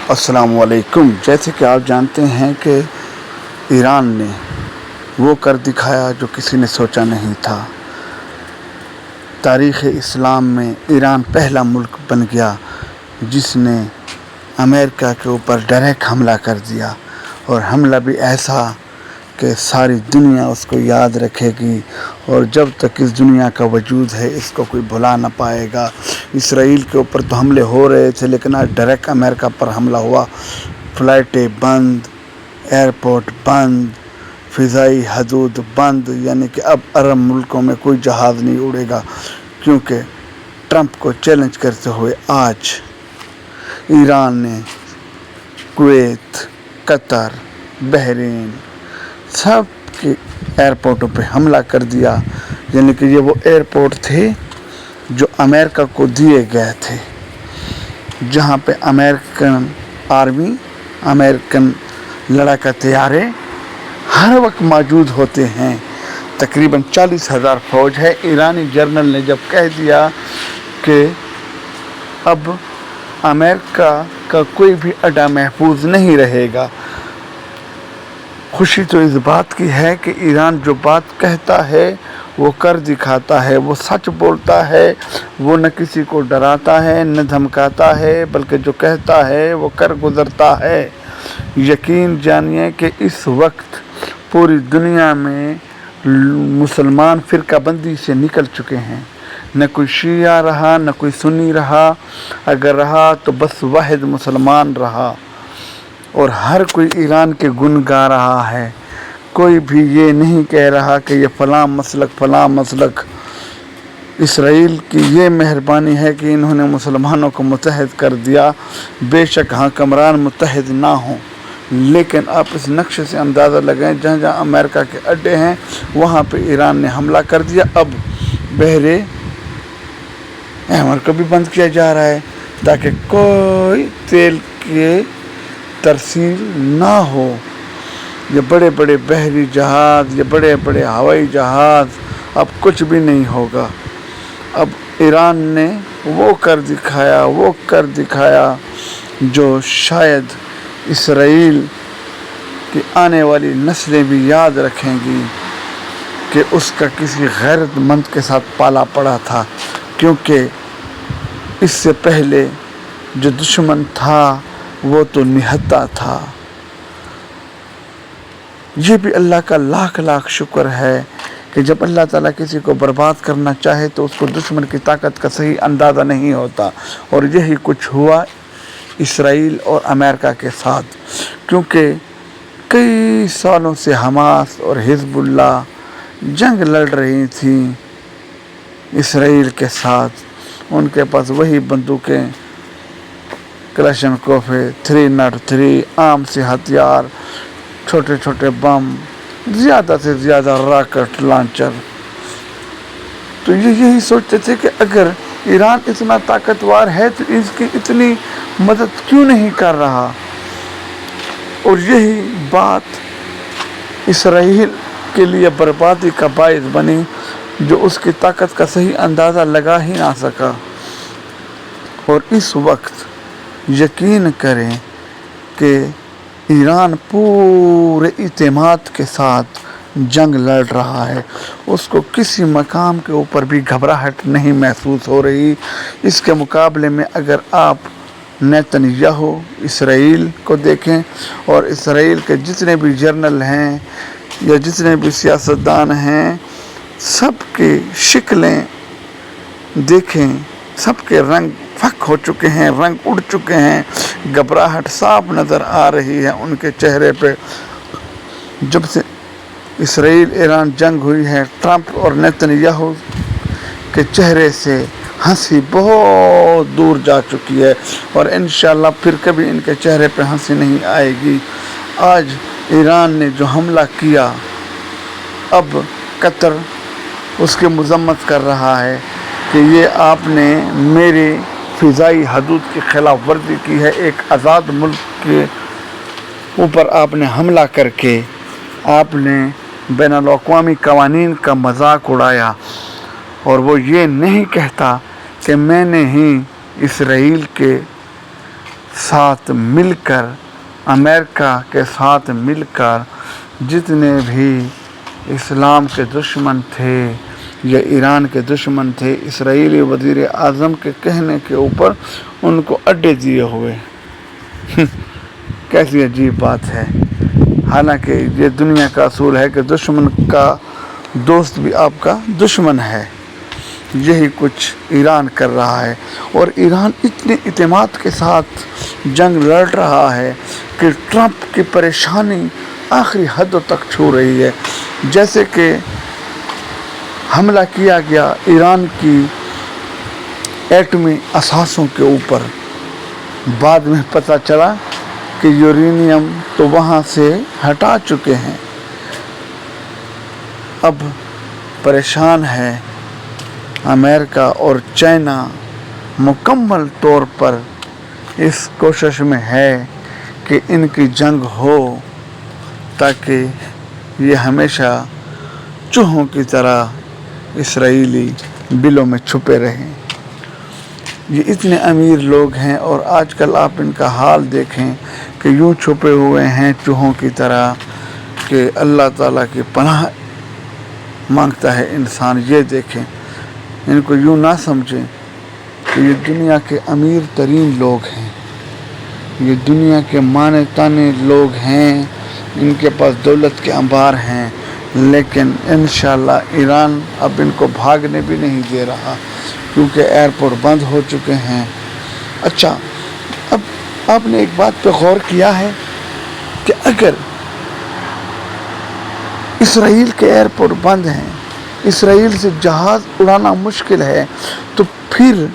السلام علیکم۔ جیسے کہ آپ جانتے ہیں کہ ایران نے وہ کر دکھایا جو کسی نے سوچا نہیں تھا۔ تاریخ اسلام میں ایران پہلا ملک بن گیا جس نے امریکہ کے اوپر ڈائریکٹ حملہ کر دیا، اور حملہ بھی ایسا کہ ساری دنیا اس کو یاد رکھے گی، اور جب تک اس دنیا کا وجود ہے اس کو کوئی بھلا نہ پائے گا۔ اسرائیل کے اوپر تو حملے ہو رہے تھے، لیکن آج ڈائریکٹ امریکہ پر حملہ ہوا۔ فلائٹیں بند، ایئرپورٹ بند، فضائی حدود بند، یعنی کہ اب عرب ملکوں میں کوئی جہاز نہیں اڑے گا، کیونکہ ٹرمپ کو چیلنج کرتے ہوئے آج ایران نے کویت، قطر، بحرین سب کے ایئرپورٹوں پہ حملہ کر دیا۔ یعنی کہ یہ وہ ایئرپورٹ تھے جو امریکہ کو دیے گئے تھے، جہاں پہ امریکن آرمی، امریکن لڑاکا طیارے ہر وقت موجود ہوتے ہیں۔ تقریباً 40,000 فوج ہے۔ ایرانی جنرل نے جب کہہ دیا کہ اب امریکہ کا کوئی بھی اڈا محفوظ نہیں رہے گا، خوشی تو اس بات کی ہے کہ ایران جو بات کہتا ہے وہ کر دکھاتا ہے، وہ سچ بولتا ہے، وہ نہ کسی کو ڈراتا ہے نہ دھمکاتا ہے، بلکہ جو کہتا ہے وہ کر گزرتا ہے۔ یقین جانیے کہ اس وقت پوری دنیا میں مسلمان فرقہ بندی سے نکل چکے ہیں۔ نہ کوئی شیعہ رہا، نہ کوئی سنی رہا، اگر رہا تو بس واحد مسلمان رہا، اور ہر کوئی ایران کے گن گا رہا ہے۔ کوئی بھی یہ نہیں کہہ رہا کہ یہ فلاں مسلک۔ اسرائیل کی یہ مہربانی ہے کہ انہوں نے مسلمانوں کو متحد کر دیا۔ بے شک حکمران متحد نہ ہوں، لیکن آپ اس نقشے سے اندازہ لگائیں، جہاں جہاں امریکہ کے اڈے ہیں وہاں پہ ایران نے حملہ کر دیا۔ اب بحر احمر کو بھی بند کیا جا رہا ہے تاکہ کوئی تیل کے ترسیل نہ ہو۔ یہ بڑے بڑے بحری جہاز، یہ بڑے بڑے ہوائی جہاز، اب کچھ بھی نہیں ہوگا۔ اب ایران نے وہ کر دکھایا جو شاید اسرائیل کی آنے والی نسلیں بھی یاد رکھیں گی کہ اس کا کسی غیرت مند کے ساتھ پالا پڑا تھا، کیونکہ اس سے پہلے جو دشمن تھا وہ تو نہتا تھا۔ یہ بھی اللہ کا لاکھ لاکھ شکر ہے کہ جب اللہ تعالیٰ کسی کو برباد کرنا چاہے تو اس کو دشمن کی طاقت کا صحیح اندازہ نہیں ہوتا، اور یہی کچھ ہوا اسرائیل اور امریکہ کے ساتھ، کیونکہ کئی سالوں سے حماس اور حزب اللہ جنگ لڑ رہی تھیں اسرائیل کے ساتھ۔ ان کے پاس وہی بندوقیں، کلاشنکوف 303، عام سے ہتھیار، چھوٹے چھوٹے بم، زیادہ سے زیادہ راکٹ لانچر۔ تو یہی سوچتے تھے کہ اگر ایران اتنا طاقتور ہے تو اس کی اتنی مدد کیوں نہیں کر رہا، اور یہی بات اسرائیل کے لیے بربادی کا باعث بنی، جو اس کی طاقت کا صحیح اندازہ لگا ہی نہ سکا۔ اور اس وقت یقین کریں کہ ایران پورے اعتماد کے ساتھ جنگ لڑ رہا ہے، اس کو کسی مقام کے اوپر بھی گھبراہٹ نہیں محسوس ہو رہی۔ اس کے مقابلے میں اگر آپ نیتن یاہو اسرائیل کو دیکھیں، اور اسرائیل کے جتنے بھی جنرل ہیں یا جتنے بھی سیاستدان ہیں، سب کی شکلیں دیکھیں، سب کے رنگ پھک ہو چکے ہیں، رنگ اڑ چکے ہیں، گھبراہٹ صاف نظر آ رہی ہے ان کے چہرے پہ۔ جب سے اسرائیل ایران جنگ ہوئی ہے، ٹرمپ اور نیتن یاہو کے چہرے سے ہنسی بہت دور جا چکی ہے، اور انشاءاللہ پھر کبھی ان کے چہرے پہ ہنسی نہیں آئے گی۔ آج ایران نے جو حملہ کیا، اب قطر اس کی مذمت کر رہا ہے کہ یہ آپ نے میری فضائی حدود کی خلاف ورزی کی ہے، ایک آزاد ملک کے اوپر آپ نے حملہ کر کے آپ نے بین الاقوامی قوانین کا مذاق اڑایا، اور وہ یہ نہیں کہتا کہ میں نے ہی اسرائیل کے ساتھ مل کر، امریکہ کے ساتھ مل کر جتنے بھی اسلام کے دشمن تھے یا ایران کے دشمن تھے، اسرائیلی وزیر اعظم کے کہنے کے اوپر ان کو اڈے دیے ہوئے۔ کیسی عجیب بات ہے۔ حالانکہ یہ دنیا کا اصول ہے کہ دشمن کا دوست بھی آپ کا دشمن ہے۔ یہی کچھ ایران کر رہا ہے، اور ایران اتنے اعتماد کے ساتھ جنگ لڑ رہا ہے کہ ٹرمپ کی پریشانی آخری حدوں تک چھو رہی ہے۔ جیسے کہ حملہ کیا گیا ایران کی ایٹمی اثاثوں کے اوپر، بعد میں پتہ چلا کہ یورینیم تو وہاں سے ہٹا چکے ہیں۔ اب پریشان ہے امریکہ اور چائنا، مکمل طور پر اس کوشش میں ہے کہ ان کی جنگ ہو تاکہ یہ ہمیشہ چوہوں کی طرح اسرائیلی بلوں میں چھپے رہیں۔ یہ اتنے امیر لوگ ہیں، اور آج کل آپ ان کا حال دیکھیں کہ یوں چھپے ہوئے ہیں چوہوں کی طرح کہ اللہ تعالیٰ کی پناہ مانگتا ہے انسان۔ یہ دیکھیں، ان کو یوں نہ سمجھیں کہ یہ دنیا کے امیر ترین لوگ ہیں، یہ دنیا کے مانے تانے لوگ ہیں، ان کے پاس دولت کے انبار ہیں، لیکن انشاءاللہ ایران اب ان کو بھاگنے بھی نہیں دے رہا، کیونکہ ایئرپورٹ بند ہو چکے ہیں۔ اچھا، اب آپ نے ایک بات پہ غور کیا ہے کہ اگر اسرائیل کے ایئرپورٹ بند ہیں، اسرائیل سے جہاز اڑانا مشکل ہے، تو پھر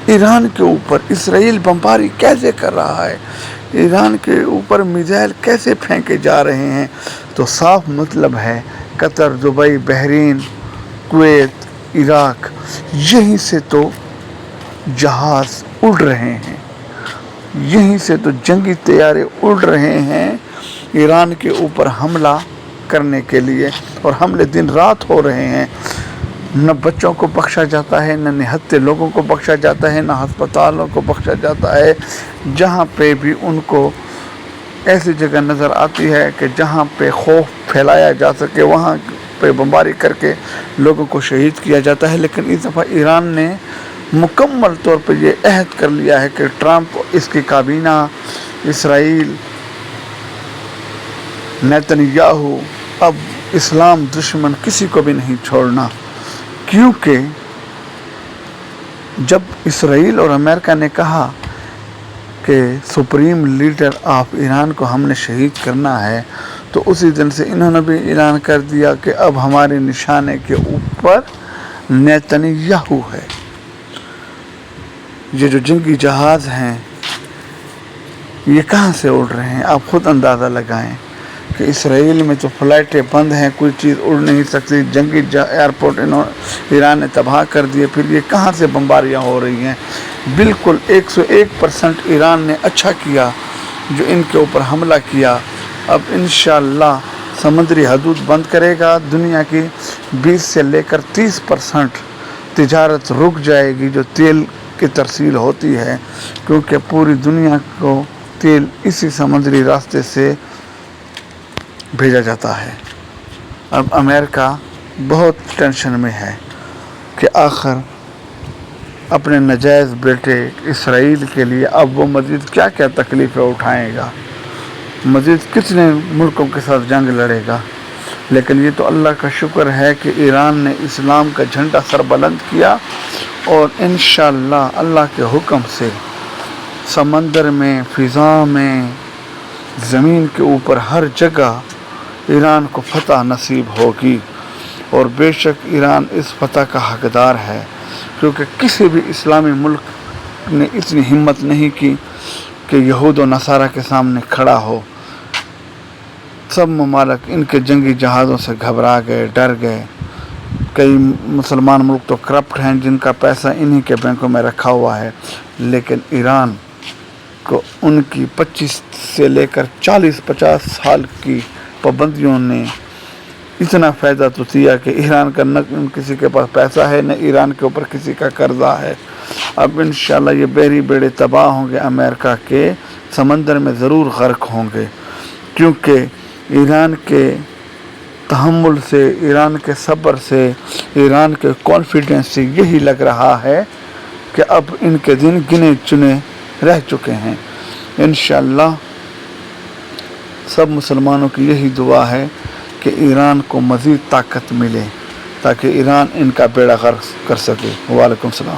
ایران کے اوپر اسرائیل بمباری کیسے کر رہا ہے، ایران کے اوپر میزائل کیسے پھینکے جا رہے ہیں؟ تو صاف مطلب ہے قطر، دبئی، بحرین، کویت، عراق، یہیں سے تو جہاز اڑ رہے ہیں، یہیں سے تو جنگی طیارے اڑ رہے ہیں ایران کے اوپر حملہ کرنے کے لیے، اور حملے دن رات ہو رہے ہیں۔ نہ بچوں کو بخشا جاتا ہے، نہ نہتے لوگوں کو بخشا جاتا ہے، نہ ہسپتالوں کو بخشا جاتا ہے۔ جہاں پہ بھی ان کو ایسی جگہ نظر آتی ہے کہ جہاں پہ خوف پھیلایا جا سکے، وہاں پہ بمباری کر کے لوگوں کو شہید کیا جاتا ہے۔ لیکن اس دفعہ ایران نے مکمل طور پر یہ عہد کر لیا ہے کہ ٹرمپ، اس کی کابینہ، اسرائیل، نیتنیاہو اب اسلام دشمن کسی کو بھی نہیں چھوڑنا، کیونکہ جب اسرائیل اور امریکہ نے کہا کہ سپریم لیڈر آف ایران کو ہم نے شہید کرنا ہے، تو اسی دن سے انہوں نے بھی اعلان کر دیا کہ اب ہمارے نشانے کے اوپر نیتنیاہو ہے۔ یہ جو جنگی جہاز ہیں یہ کہاں سے اڑ رہے ہیں؟ آپ خود اندازہ لگائیں کہ اسرائیل میں تو فلائٹیں بند ہیں، کوئی چیز اڑ نہیں سکتی، جنگی ایئرپورٹ ایران نے تباہ کر دیے، پھر یہ کہاں سے بمباریاں ہو رہی ہیں؟ بالکل 101% ایران نے اچھا کیا جو ان کے اوپر حملہ کیا۔ اب انشاءاللہ سمندری حدود بند کرے گا، دنیا کی 20 سے لے کر 30% تجارت رک جائے گی جو تیل کی ترسیل ہوتی ہے، کیونکہ پوری دنیا کو تیل اسی سمندری راستے سے بھیجا جاتا ہے۔ اب امریکہ بہت ٹینشن میں ہے کہ آخر اپنے ناجائز بیٹے اسرائیل کے لیے اب وہ مزید کیا کیا تکلیفیں اٹھائے گا، مزید کتنے ملکوں کے ساتھ جنگ لڑے گا۔ لیکن یہ تو اللہ کا شکر ہے کہ ایران نے اسلام کا جھنڈا سر بلند کیا، اور انشاءاللہ اللہ کے حکم سے سمندر میں، فضا میں، زمین کے اوپر ہر جگہ ایران کو فتح نصیب ہوگی، اور بے شک ایران اس فتح کا حقدار ہے، کیونکہ کسی بھی اسلامی ملک نے اتنی ہمت نہیں کی کہ یہود و نصارہ کے سامنے کھڑا ہو۔ سب ممالک ان کے جنگی جہازوں سے گھبرا گئے، ڈر گئے۔ کئی مسلمان ملک تو کرپٹ ہیں جن کا پیسہ انہی کے بینکوں میں رکھا ہوا ہے، لیکن ایران کو ان کی 25 سے لے کر 40-50 سال کی پابندیوں نے اتنا فائدہ تو دیا کہ ایران کا نہ کسی کے پاس پیسہ ہے، نہ ایران کے اوپر کسی کا قرضہ ہے۔ اب انشاءاللہ یہ بحری بیڑے تباہ ہوں گے، امریکہ کے سمندر میں ضرور غرق ہوں گے، کیونکہ ایران کے تحمل سے، ایران کے صبر سے، ایران کے کانفیڈنس سے یہی لگ رہا ہے کہ اب ان کے دن گنے چنے رہ چکے ہیں۔ انشاءاللہ سب مسلمانوں کی یہی دعا ہے کہ ایران کو مزید طاقت ملے تاکہ ایران ان کا بیڑا غرق کر سکے۔ وعلیکم السلام۔